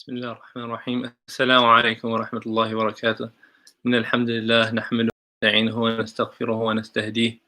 بسم الله الرحمن الرحيم. السلام عليكم ورحمة الله وبركاته. إن الحمد لله نحمده ونستعينه ونستغفره ونستهديه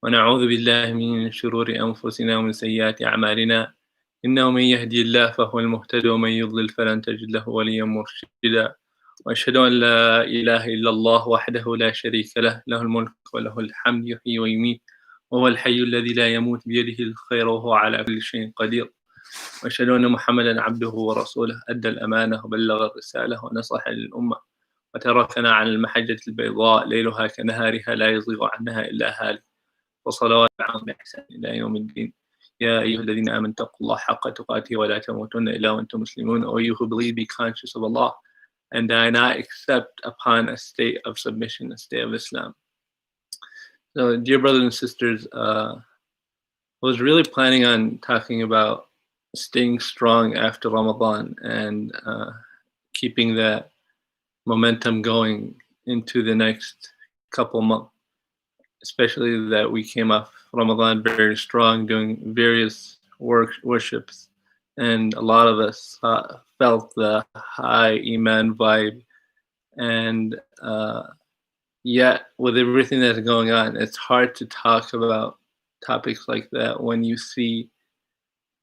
ونعوذ بالله من شرور أنفسنا ومن سيئات أعمالنا. إنه من يهدي الله فهو المهتد ومن يضلل فلن تجد له وليا مرشدا. وأشهد أن لا إله إلا الله وحده لا شريك له، له الملك وله الحمد يحيي ويميت وهو الحي الذي لا يموت بيده الخير وهو على كل شيء قدير. وأشهد أن محمدا عبده ورسوله أدى الأمانة وبلغ الرسالة ونصح للأمة وتركنا على المحجة البيضاء ليلها كنهارها لا يزيغ عنها إلا هالك، وصلوات عنه بإحسان إلى يوم الدين. يا أيها الذين آمنوا اتقوا الله حق تقاته ولا تموتن إلا وأنتم مسلمون. O you who believe, be conscious of Allah and die not except upon a state of submission, a state of Islam. So, dear brothers and sisters, I was really planning on talking about staying strong after Ramadan and keeping that momentum going into the next couple months, especially that we came off Ramadan very strong, doing various worships, and a lot of us felt the high Iman vibe, and yet with everything that's going on, it's hard to talk about topics like that when you see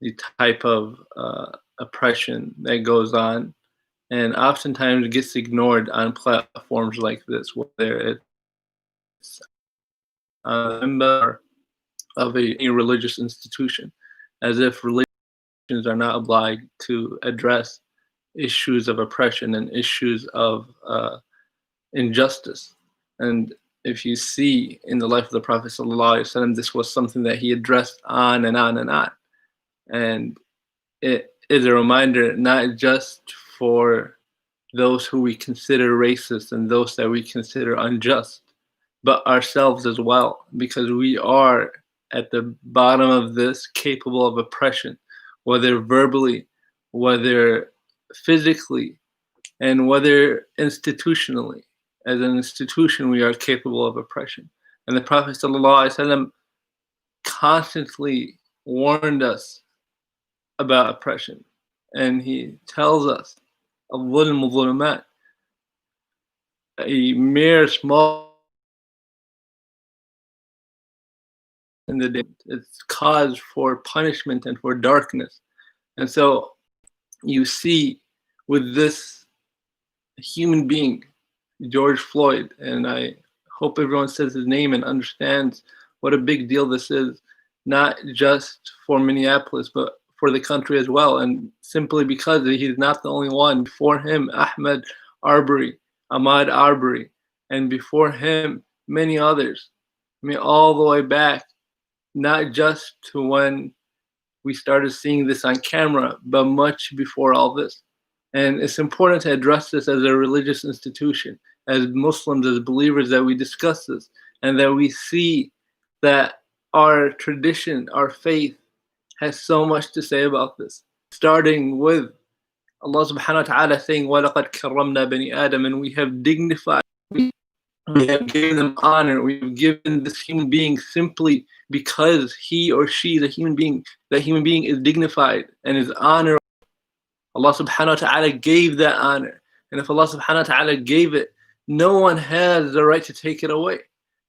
the type of oppression that goes on, and oftentimes gets ignored on platforms like this, whether it's a member of a religious institution, as if religions are not obliged to address issues of oppression and issues of injustice. And if you see in the life of the Prophet ﷺ, this was something that he addressed on and on and on. And it is a reminder not just for those who we consider racist and those that we consider unjust, but ourselves as well, because we are at the bottom of this capable of oppression, whether verbally, whether physically, and whether institutionally. As an institution, we are capable of oppression. And the Prophet ﷺ constantly warned us about oppression. And he tells us, الظلم ظلمات, a mere small in the day, it's cause for punishment and for darkness. And so you see with this human being, George Floyd, and I hope everyone says his name and understands what a big deal this is, not just for Minneapolis, but for the country as well. And simply because he's not the only one. Before him, Ahmaud Arbery, and before him, many others. I mean, all the way back, not just to when we started seeing this on camera, but much before all this. And it's important to address this as a religious institution, as Muslims, as believers, that we discuss this, and that we see that our tradition, our faith, has so much to say about this. Starting with Allah subhanahu wa ta'ala saying, وَلَقَدْ كَرَّمْنَا بَنِي آدَمَ, and we have dignified, we have given them honor, we've given this human being simply because he or she is a human being. That human being is dignified and is honored. Allah subhanahu wa ta'ala gave that honor. And if Allah subhanahu wa ta'ala gave it, no one has the right to take it away.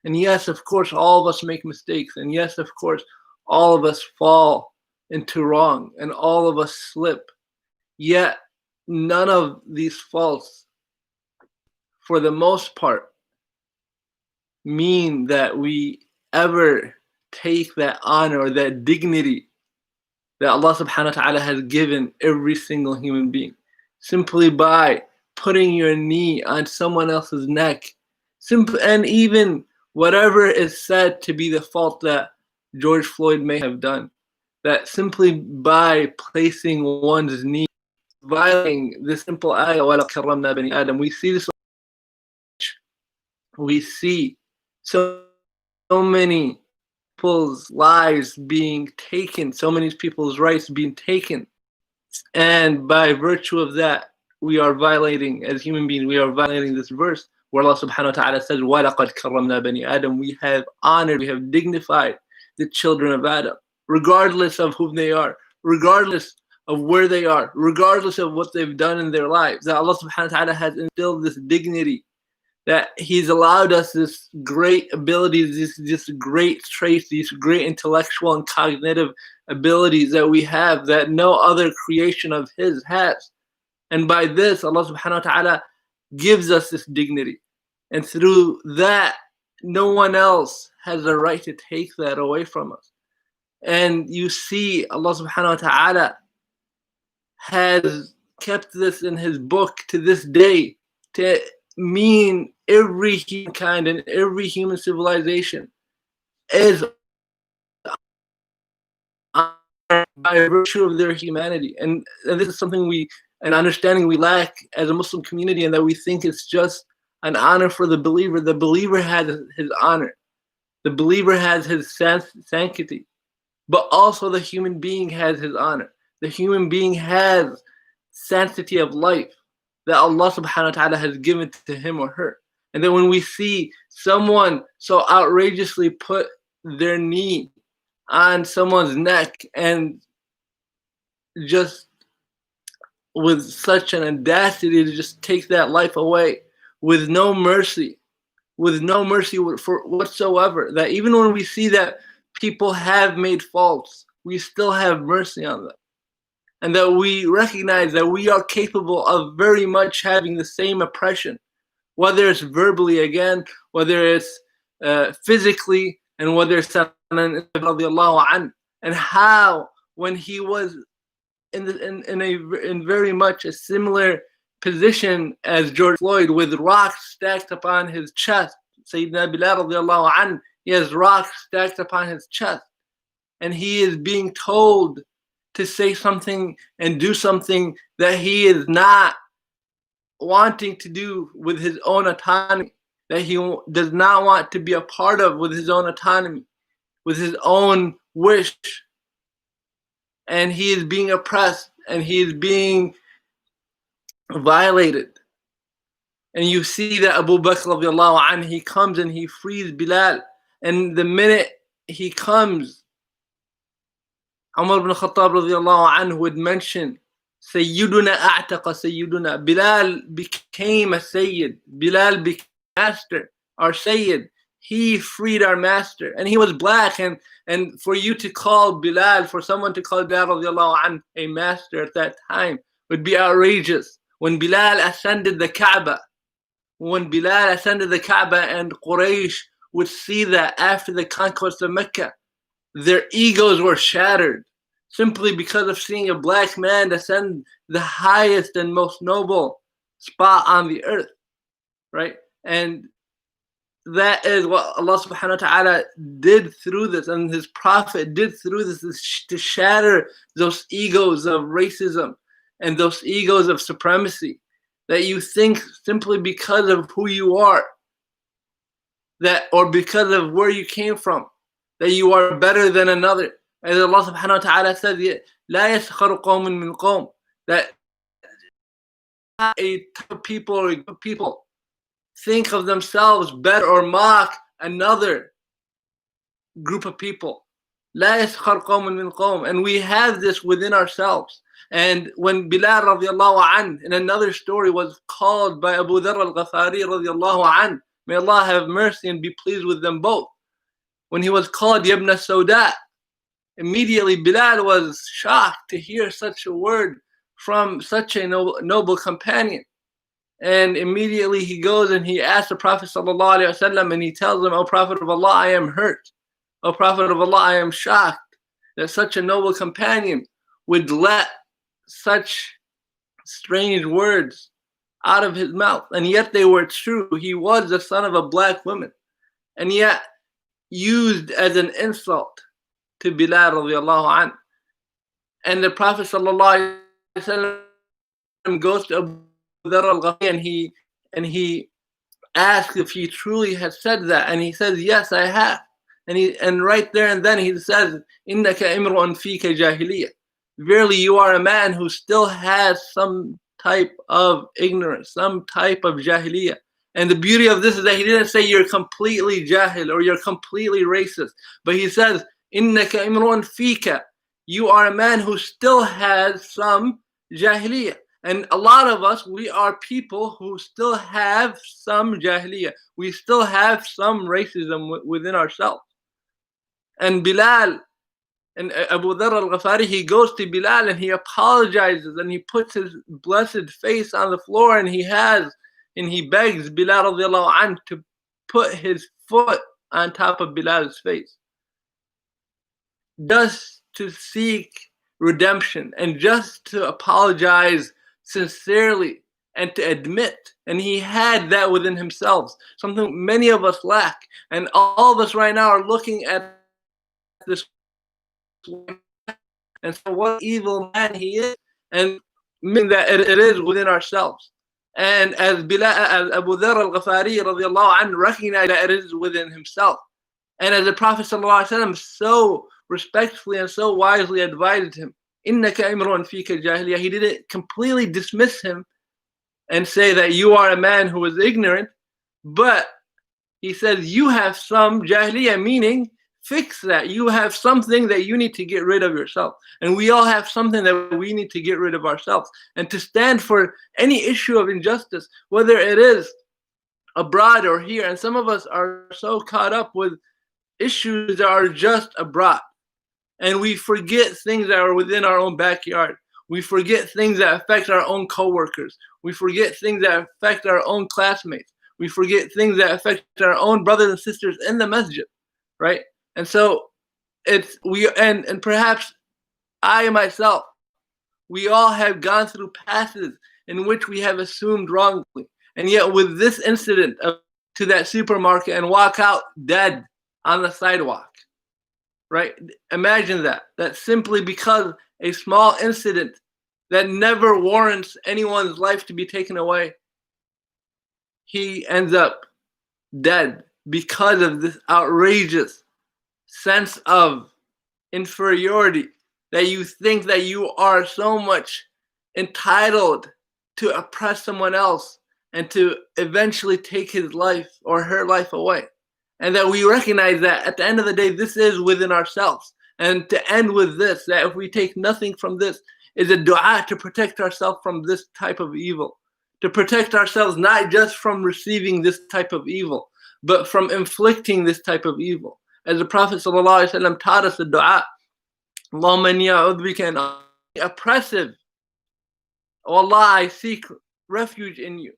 And yes, of course, all of us make mistakes. And yes, of course, all of us fall into wrong. And all of us slip. Yet, none of these faults, for the most part, mean that we ever take that honor or that dignity that Allah subhanahu wa ta'ala has given every single human being, simply by putting your knee on someone else's neck, and even whatever is said to be the fault that George Floyd may have done, that simply by placing one's knee, violating this simple ayah, وَلَقَدْ كَرَّمْنَا بَنِي آدَمَ, we see so many people's lives being taken, so many people's rights being taken, and by virtue of that, we are violating, as human beings, we are violating this verse where Allah subhanahu wa ta'ala says, وَلَقَدْ كَرَّمْنَا بَنِي آدَمَ, we have honored, we have dignified the children of Adam, regardless of whom they are, regardless of where they are, regardless of what they've done in their lives. That Allah subhanahu wa ta'ala has instilled this dignity, that He's allowed us this great abilities, this great traits, these great intellectual and cognitive abilities that we have that no other creation of His has. And by this, Allah subhanahu wa ta'ala gives us this dignity. And through that, no one else has a right to take that away from us. And you see, Allah subhanahu wa ta'ala has kept this in His book to this day to mean every humankind and every human civilization is by virtue of their humanity. And this is something an understanding we lack as a Muslim community, and that we think it's just an honor for the believer. The believer has his honor. The believer has his sanctity. But also the human being has his honor. The human being has sanctity of life that Allah subhanahu wa ta'ala has given to him or her. And then when we see someone so outrageously put their knee on someone's neck and just with such an audacity to just take that life away with no mercy for whatsoever, that even when we see that people have made faults, we still have mercy on them. And that we recognize that we are capable of very much having the same oppression, whether it's verbally again, whether it's physically, and whether it's and how when he was in very much a similar position as George Floyd, with rocks stacked upon his chest. Sayyidina Bilal radiallahu anhu, he has rocks stacked upon his chest, and he is being told to say something and do something that he is not wanting to do with his own autonomy, that he does not want to be a part of with his own autonomy, with his own wish. And he is being oppressed, and he is being violated. And you see that Abu Bakr radiallahu anhu, he comes and he frees Bilal. And the minute he comes, Umar ibn Khattab radiallahu anhu would mention, Sayyiduna a'taqa Sayyiduna. Bilal became a Sayyid. Bilal became a master, our Sayyid. He freed our master. And he was black. And for you to call Bilal, for someone to call Bilal radiallahu anhu a master at that time would be outrageous. When Bilal ascended the Kaaba, and Quraysh would see that after the conquest of Mecca, their egos were shattered simply because of seeing a black man ascend the highest and most noble spot on the earth, right? And that is what Allah subhanahu wa ta'ala did through this, and His Prophet did through this, is to shatter those egos of racism and those egos of supremacy, that you think simply because of who you are, that, or because of where you came from, that you are better than another. As Allah subhanahu wa ta'ala says, لا يسخر قوم من قوم, that a type of people or a group of people think of themselves better or mock another group of people. لا يسخر قوم من قوم. And we have this within ourselves. And when Bilal radiallahu anhu, in another story, was called by Abu Dharr al-Ghafari radiallahu anhu, may Allah have mercy and be pleased with them both, when he was called Yabna Sauda, immediately Bilal was shocked to hear such a word from such a noble companion. And immediately he goes and he asks the Prophet sallallahu alaihi wasallam, and he tells him, O Prophet of Allah, I am hurt. O Prophet of Allah, I am shocked that such a noble companion would let such strange words out of his mouth. And yet they were true. He was the son of a black woman, and yet used as an insult to Bilal radiallahu anhu. And the Prophet sallallahu alaihi wasallam goes to Abu Dharr al-Ghafari, and he asks if he truly has said that, and he says, yes, I have. And right there and then he says, innaka imru'un fika jahiliyyah. Verily you are a man who still has some type of ignorance, some type of jahiliyyah. And the beauty of this is that he didn't say you're completely jahil or you're completely racist, but he says innaka imru'un fika you are a man who still has some jahiliyyah. And a lot of us, we are people who still have some jahiliyyah. We still have some racism within ourselves. And Bilal, and Abu Dharr al-Ghafari, he goes to Bilal and he apologizes and he puts his blessed face on the floor and he begs Bilal radiallahu anh to put his foot on top of Bilal's face, just to seek redemption and just to apologize sincerely and to admit. And he had that within himself, something many of us lack. And all of us right now are looking at this and so what evil man he is, and meaning that it is within ourselves. And as Abu Dharr al-Ghafari radiallahu anhu recognized that it is within himself. And as the Prophet ﷺ so respectfully and so wisely advised him, إِنَّكَ إِمْرُؤٌ فِيكَ الْجَاهِلِيَّةِ, he didn't completely dismiss him and say that you are a man who is ignorant, but he says you have some jahiliyyah, meaning fix that. You have something that you need to get rid of yourself. And we all have something that we need to get rid of ourselves. And to stand for any issue of injustice, whether it is abroad or here. And some of us are so caught up with issues that are just abroad. And we forget things that are within our own backyard. We forget things that affect our own coworkers. We forget things that affect our own classmates. We forget things that affect our own brothers and sisters in the masjid, right? And so and perhaps I myself, we all have gone through passes in which we have assumed wrongly. And yet with this incident to that supermarket and walk out dead on the sidewalk, right? Imagine that simply because a small incident that never warrants anyone's life to be taken away, he ends up dead because of this outrageous sense of inferiority, that you think that you are so much entitled to oppress someone else and to eventually take his life or her life away. And that we recognize that at the end of the day, this is within ourselves. And to end with this, that if we take nothing from this, is a dua to protect ourselves from this type of evil. To protect ourselves not just from receiving this type of evil, but from inflicting this type of evil. As the Prophet ﷺ taught us the dua, Allahumma inni a'udhu bika an oppressive. Oh Allah, I seek refuge in you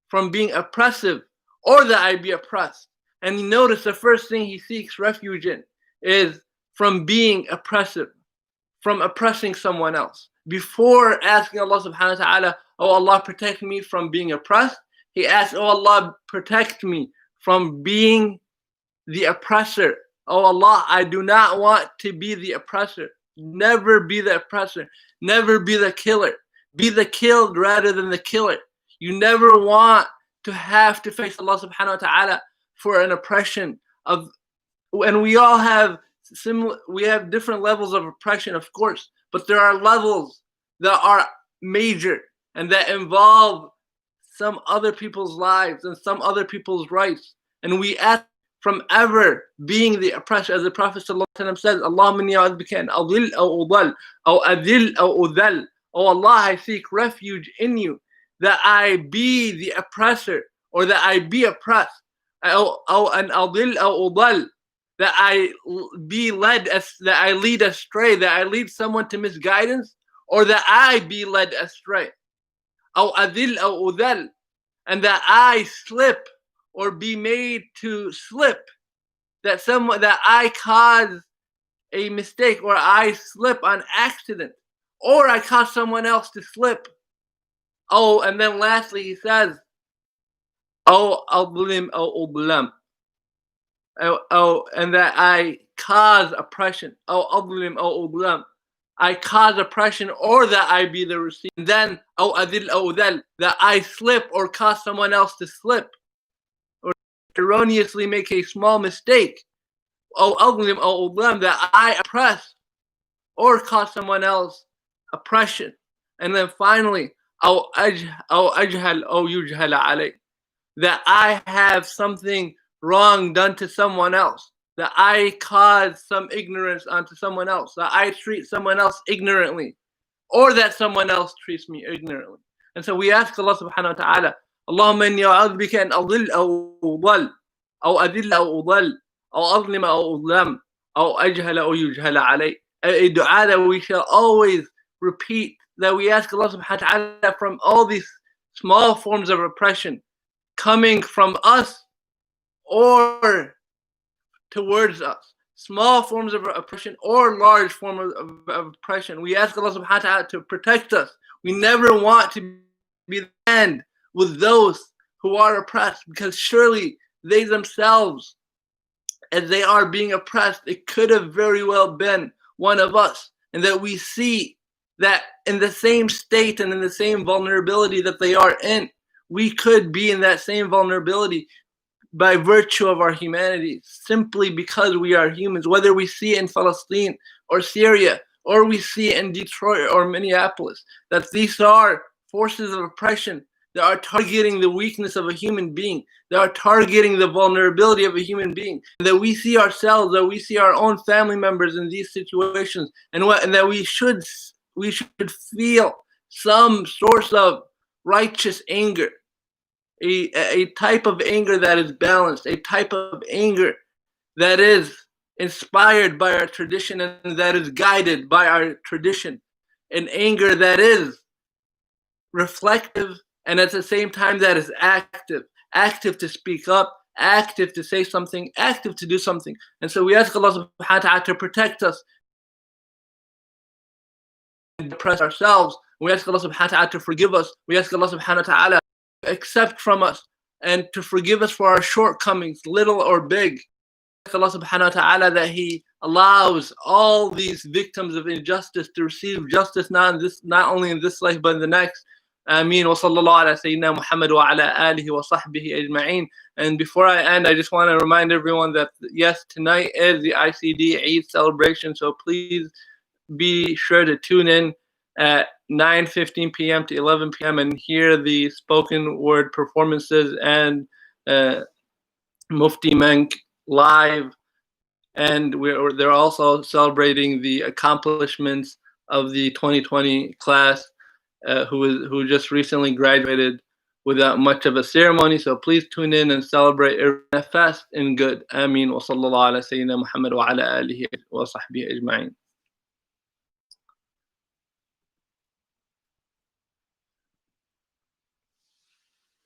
from being oppressive, or that I be oppressed. And you notice the first thing he seeks refuge in is from being oppressive, from oppressing someone else. Before asking Allah subhanahu wa ta'ala, oh Allah, protect me from being oppressed, he asks, oh Allah, protect me from being the oppressor. Oh Allah, I do not want to be the oppressor. Never be the oppressor. Never be the killer. Be the killed rather than the killer. You never want to have to face Allah subhanahu wa ta'ala for an oppression of, and we all have we have different levels of oppression, of course, but there are levels that are major and that involve some other people's lives and some other people's rights. And we ask from ever being the oppressor, as the Prophet ﷺ says, Allahumma inni a'udhu bika an adil aw udal aw adil aw udal. Oh Allah, I seek refuge in you that I be the oppressor or that I be oppressed. Aw an adil aw udal, that I be led, that I lead astray, that I lead someone to misguidance, or that I be led astray. Aw adil aw udal, and that I slip or be made to slip, that I cause a mistake or I slip on accident, or I cause someone else to slip. Oh, and then lastly he says, oh adlim aw udlam, and that I cause oppression. Oh adlim aw udlam, I cause oppression or that I be the receiver. And then aw adil aw udal, that I slip or cause someone else to slip, erroneously make a small mistake. Oh adlim aw udlam, that I oppress or cause someone else oppression. And then finally, aw ajhal aw yujhal alay, that I have something wrong done to someone else. that I cause some ignorance onto someone else, that I treat someone else ignorantly, or that someone else treats me ignorantly. And so we ask Allah subhanahu wa ta'ala, Allahumma inni a'udhu bika an adil aw udal, aw adil aw udal, aw azlim aw udlam, aw ajhala aw yujhala alay. A dua that we shall always repeat, that we ask Allah subhanahu wa ta'ala from all these small forms of oppression coming from us or towards us, small forms of oppression or large forms of oppression. We ask Allah subhanahu wa ta'ala to protect us. We never want to be the end with those who are oppressed, because surely they themselves, as they are being oppressed, it could have very well been one of us, and that we see that in the same state and in the same vulnerability that they are in, we could be in that same vulnerability by virtue of our humanity, simply because we are humans, whether we see it in Palestine or Syria, or we see it in Detroit or Minneapolis, that these are forces of oppression that are targeting the weakness of a human being, that are targeting the vulnerability of a human being, that we see ourselves, that we see our own family members in these situations, and that we should feel some source of righteous anger, a type of anger that is balanced, a type of anger that is inspired by our tradition and that is guided by our tradition, an anger that is reflective and at the same time that is active to speak up, active to say something, active to do something. And so we ask Allah subhanahu wa ta'ala to protect us and oppress ourselves. We ask Allah subhanahu wa ta'ala to forgive us. We ask Allah subhanahu wa ta'ala to accept from us and to forgive us for our shortcomings, little or big. Allah subhanahu wa ta'ala that He allows all these victims of injustice to receive justice not only in this life but in the next. Ameen. Wa sallallahu ala Sayyidina Muhammad wa ala alihi wa sahbihi ajma'een. And before I end, I just want to remind everyone that yes, tonight is the ICD Eid celebration, so please be sure to tune in at 9:15 p.m. to 11 p.m. and hear the spoken word performances and Mufti Menk live. And they're also celebrating the accomplishments of the 2020 class who just recently graduated without much of a ceremony. So please tune in and celebrate a fast in good. Ameen. Wa sallallahu ala Sayyidina Muhammad wa ala alihi wa sahbihi ajma'in.